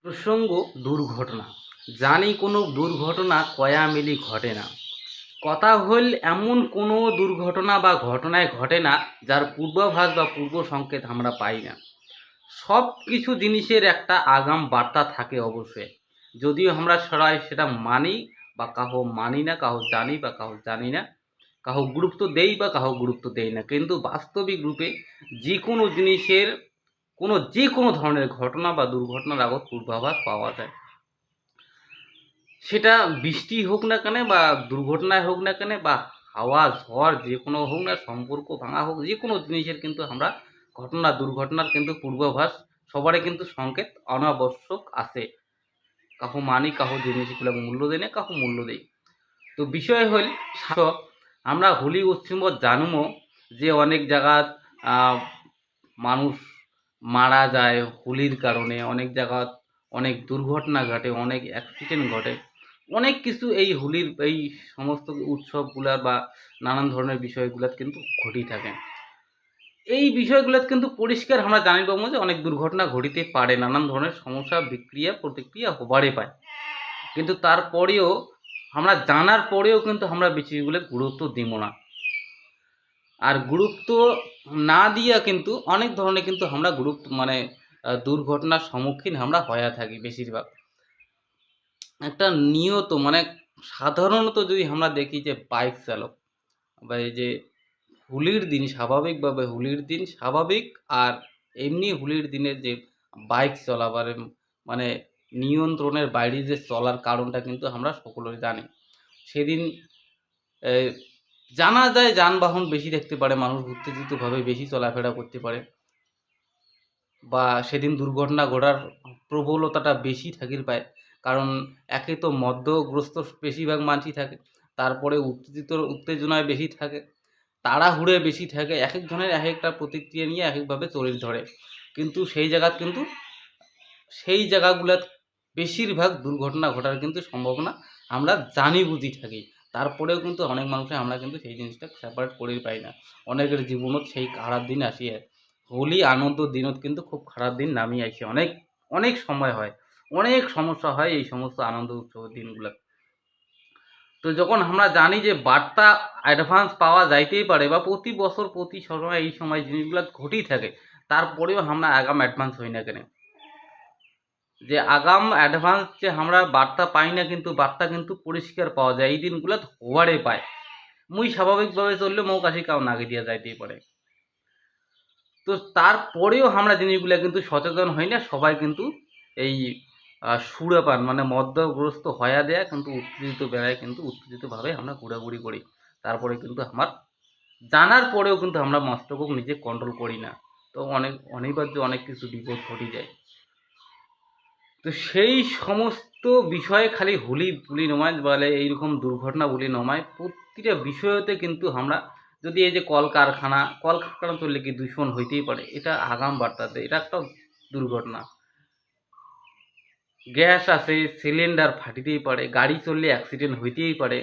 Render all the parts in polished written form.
প্রসঙ্গ দুর্ঘটনা। জানি কোনো দুর্ঘটনা কয়া মিলি ঘটে না। কথা হল এমন কোনো দুর্ঘটনা বা ঘটনায় ঘটে না যার পূর্বাভাস বা পূর্ব সংকেত আমরা পাই না। সব কিছু জিনিসের একটা আগাম বার্তা থাকে অবশ্যই, যদিও আমরা সবাই সেটা মানি বা কাহো মানি না, কাহো জানি বা কাহো জানি না, কাহো গুরুত্ব দেই বা কাহো গুরুত্ব দেই না, কিন্তু বাস্তবিক রূপে যে কোনো জিনিসের যে কোনো ধরনের ঘটনা বা দুর্ঘটনার আগত পূর্বাভাস পাওয়া যায়। সেটা বৃষ্টি হোক না কেন বা দুর্ঘটনায় হোক না কেন বা হাওয়া ঝড় যে কোনো হোক না, সম্পর্ক ভাঙা হোক, যে কোনো জিনিসের কিন্তু আমরা ঘটনা দুর্ঘটনার কিন্তু পূর্বাভাস সবারই কিন্তু সংকেত অনাবশ্যক আছে। কাহো মানি, কাহো জিনিসগুলো মূল্য দেয় না, কাহো মূল্য দেই। তো বিষয় হল আমরা হোলি উৎসব জানুমো যে অনেক জায়গাত মানুষ মারা যায় হোলির কারণে, অনেক জায়গাত অনেক দুর্ঘটনা ঘটে, অনেক অ্যাক্সিডেন্ট ঘটে, অনেক কিছু এই হোলির এই সমস্ত উৎসবগুলার বা নানান ধরনের বিষয়গুলাত কিন্তু ঘটি থাকে। এই বিষয়গুলোত কিন্তু পরিষ্কার আমরা জানি পাবো যে অনেক দুর্ঘটনা ঘটিতে পারে, নানান ধরনের সমস্যা বিক্রিয়া প্রতিক্রিয়া হবারে পায়, কিন্তু তারপরেও আমরা জানার পরেও কিন্তু আমরা বিষয়গুলো গুরুত্ব দিব না। আর গুরুত্ব না দিয়া কিন্তু অনেক ধরনের কিন্তু আমরা দুর্ঘটনার সম্মুখীন আমরা হয়ে থাকি বেশিরভাগ। একটা নিয়ত সাধারণত যদি আমরা দেখি যে বাইক চালক বা এই যে হোলির দিন স্বাভাবিকভাবে হোলির দিন স্বাভাবিক আর এমনি হোলির দিনের যে বাইক চলাবার মানে নিয়ন্ত্রণের বাইরে যে চলার কারণটা কিন্তু আমরা সকলেই জানি। সেদিন জানা যায় যানবাহন বেশি দেখতে পারে, মানুষ উত্তেজিতভাবে বেশি চলাফেরা করতে পারে, বা সেদিন দুর্ঘটনা ঘটার প্রবলতাটা বেশি থাকির পায়। কারণ একে তো মদ্যগ্রস্ত বেশিরভাগ মানুষই থাকে, তারপরে উত্তেজনায় বেশি থাকে, তাড়াহুড়ে বেশি থাকে, এক একজনের এক একটা প্রতিক্রিয়া নিয়ে এক একভাবে চলির ধরে। কিন্তু সেই জায়গাগুলোত বেশিরভাগ দুর্ঘটনা ঘটার কিন্তু সম্ভাবনা আমরা জানি বুঝি থাকি। তারপরেও কিন্তু অনেক মানুষে আমরা কিন্তু সেই জিনিসটা সেপারেট করেই পাই না। অনেকের জীবনত সেই খারাপ দিন আসিয়ে হোলি আনন্দ দিনত কিন্তু খুব খারাপ দিন নামিয়ে আইসে, অনেক অনেক সময় হয়, অনেক সমস্যা হয় এই সমস্ত আনন্দ উৎসবের দিনগুলো। তো যখন আমরা জানি যে বার্তা অ্যাডভান্স পাওয়া যাইতেই পারে বা প্রতি বছর প্রতি সময় এই সময় জিনিসগুলো ঘটেই থাকে, তারপরেও আমরা আগাম অ্যাডভান্স হই না কেন? যে আগাম অ্যাডভান্স যে আমরা বার্তা পাই না, কিন্তু বার্তা কিন্তু পরিষ্কার পাওয়া যায় এই দিনগুলো হওয়ারে পায়। মুই স্বাভাবিকভাবে চললে মৌ কাশি কাউ নাগে দিয়া যাইতেই পারে। তো তারপরেও আমরা জিনিসগুলো কিন্তু সচেতন হই না, সবাই কিন্তু এই সুরাপান মদ্যগ্রস্ত হয়া দেয়া কিন্তু উত্তেজিত বেলায় কিন্তু উত্তেজিতভাবে আমরা ঘোরাঘুরি করি। তারপরে কিন্তু আমার জানার পরেও কিন্তু আমরা মস্তকক নিজে কন্ট্রোল করি না। তো অনিবার্য অনেক কিছু বিপদ ঘটে যায়। তো সেই সমস্ত বিষয়ে খালি হোলি বুলি নয়, বলে এইরকম দুর্ঘটনা বলি নয়, প্রতিটা বিষয়তে কিন্তু আমরা যদি এই যে কলকারখানা চললে কি দূষণ হইতেই পারে, এটা আগাম বার্তা দেয়, এটা একটা দুর্ঘটনা। গ্যাস আছে, সিলিন্ডার ফাটিতেই পারে, গাড়ি চললে অ্যাক্সিডেন্ট হইতেই পারে।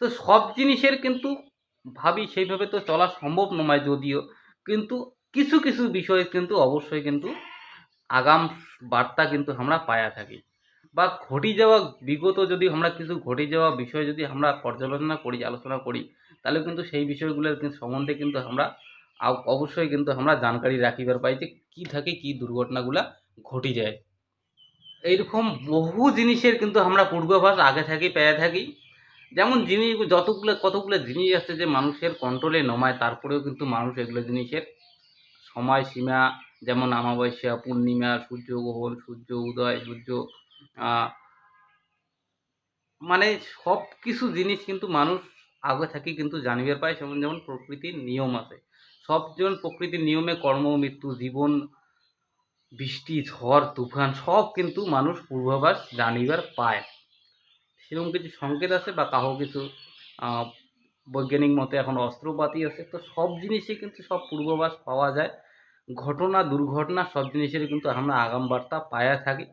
তো সব জিনিসের কিন্তু ভাবি সেইভাবে তো চলা সম্ভব নয় যদিও, কিন্তু কিছু কিছু বিষয় কিন্তু অবশ্যই কিন্তু আগাম বার্তা কিন্তু আমরা পায়া থাকি। বা ঘটি যাওয়া বিগত যদি আমরা কিছু ঘটে যাওয়া বিষয় যদি আমরা পর্যালোচনা করি, আলোচনা করি, তাহলে কিন্তু সেই বিষয়গুলোর সম্বন্ধে কিন্তু আমরা অবশ্যই কিন্তু আমরা জানকারি রাখিবার পাই যে কী থাকে, কী দুর্ঘটনাগুলা ঘটি যায়। এইরকম বহু জিনিসের কিন্তু আমরা পূর্বাভাস আগে থাকি পেয়ে থাকি। যেমন জিনিস কতগুলো জিনিস আছে যে মানুষের কন্ট্রোলে নমায়, তারপরেও কিন্তু মানুষ এগুলো জিনিসের সময়সীমা, যেমন অমাবস্যা, পূর্ণিমা, সূর্যগ্রহণ, সূর্য উদয়, সূর্য আহ, সব কিছু জিনিস কিন্তু মানুষ আগে থাকি কিন্তু জানিবার পায়। যেমন যেমন প্রকৃতির নিয়ম আছে, সব যেমন প্রকৃতির নিয়মে কর্ম মৃত্যু জীবন বৃষ্টি ঝড় তুফান সব কিন্তু মানুষ পূর্বাভাস জানিবার পায়। সেরকম কিছু সংকেত আছে বা কাহো কিছু আহ, বৈজ্ঞানিক মতে এখন অস্ত্রপাতি আছে, তো সব জিনিসে কিন্তু সব পূর্বাভাস পাওয়া যায়। ঘটনা দুর্ঘটনা সব জিনিসেরই কিন্তু আমরা আগাম বার্তা পায়া থাকি।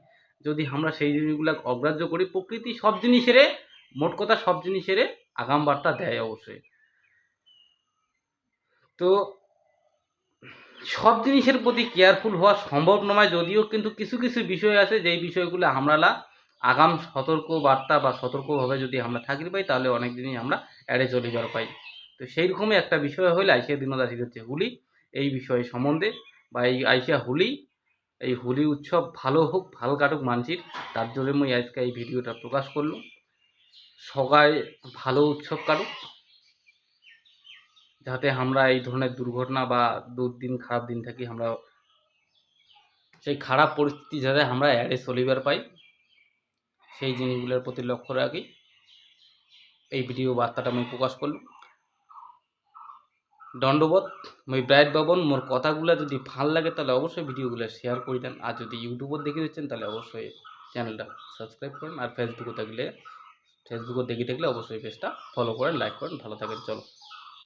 যদি আমরা সেই জিনিসগুলো অগ্রাহ্য করি, প্রকৃতি সব জিনিসেরে, মোট কথা সব জিনিসেরে আগাম বার্তা দেয় অবশ্যই। তো সব জিনিসের প্রতি কেয়ারফুল হওয়া সম্ভব নয়, যদিও কিন্তু কিছু কিছু বিষয় আছে যেই বিষয়গুলো আমরা আগাম সতর্ক বার্তা বা সতর্কভাবে যদি আমরা থাকি পাই তাহলে অনেক জিনিস আমরা এড়ে চলিবার পাই। তো সেই রকমই একটা বিষয় হইলে আইসিয়া দিনত আসি হচ্ছে হোলি। এই বিষয় সম্বন্ধে বা এই আইসিয়া হোলি, এই হোলি উৎসব ভালো হোক ভালো কাটুক মানছির, তার জন্য মুই আজকে এই ভিডিওটা প্রকাশ করলাম। সবাই ভালো উৎসব কাটুক, যাতে আমরা এই ধরনের দুর্ঘটনা বা দুর্দিন খারাপ দিন থাকি আমরা সেই খারাপ পরিস্থিতি যাতে আমরা এড়ে চলিবার পাই, সেই জিনিসগুলোর প্রতি লক্ষ্য রাখি এই ভিডিও বার্তাটা আমি প্রকাশ করলাম। দণ্ডবোধ। মই ব্রাইট বাবন। মোর কথাগুলো যদি ভাল লাগে তাহলে অবশ্যই ভিডিওগুলো শেয়ার করে দেন, আর যদি ইউটিউবত দেখে দিচ্ছেন তাহলে অবশ্যই চ্যানেলটা সাবস্ক্রাইব করেন, আর ফেসবুকে দেখে থাকলে অবশ্যই পেজটা ফলো করেন, লাইক করেন। ভালো থাকেন, চলো।